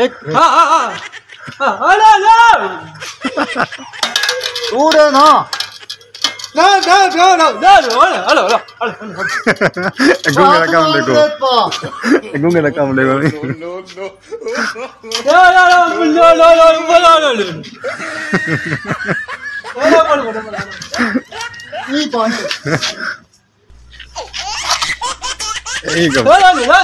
एक अरे ना उड़े ना ना ना ना ना ना हेलो हेलो गूंगे का काम देखो गूंगे का काम देखो no no no no no no no no ये कौन ये कब नो नो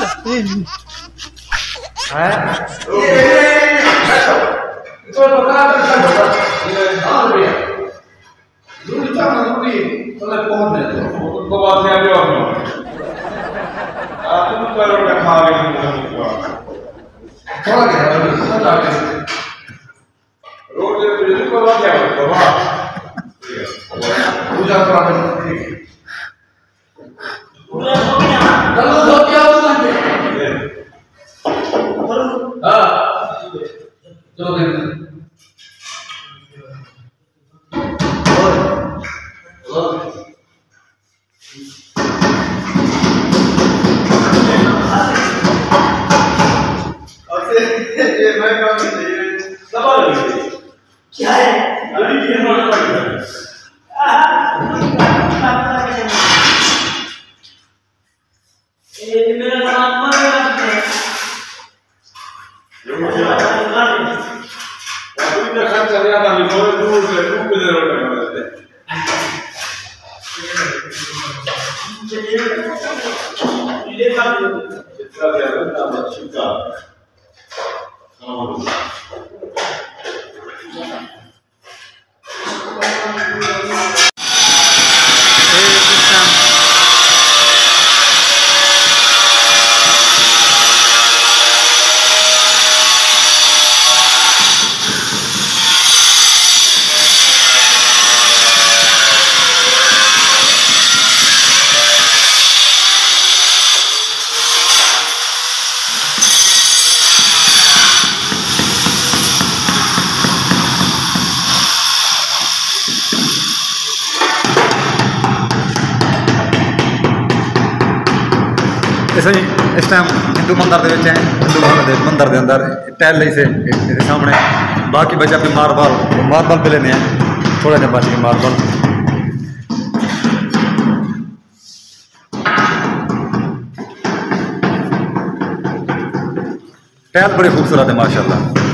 नो क्या है मेरा नाम ऐसे इस टाइम हिंदू मंदिर के मंदिर के अंदर टहल रही से सामने बाकी बचे अपने मार्बल पे लेने हैं थोड़ा जहा बच के मार्बल टहल बड़ी खूबसूरत है माशाल्लाह।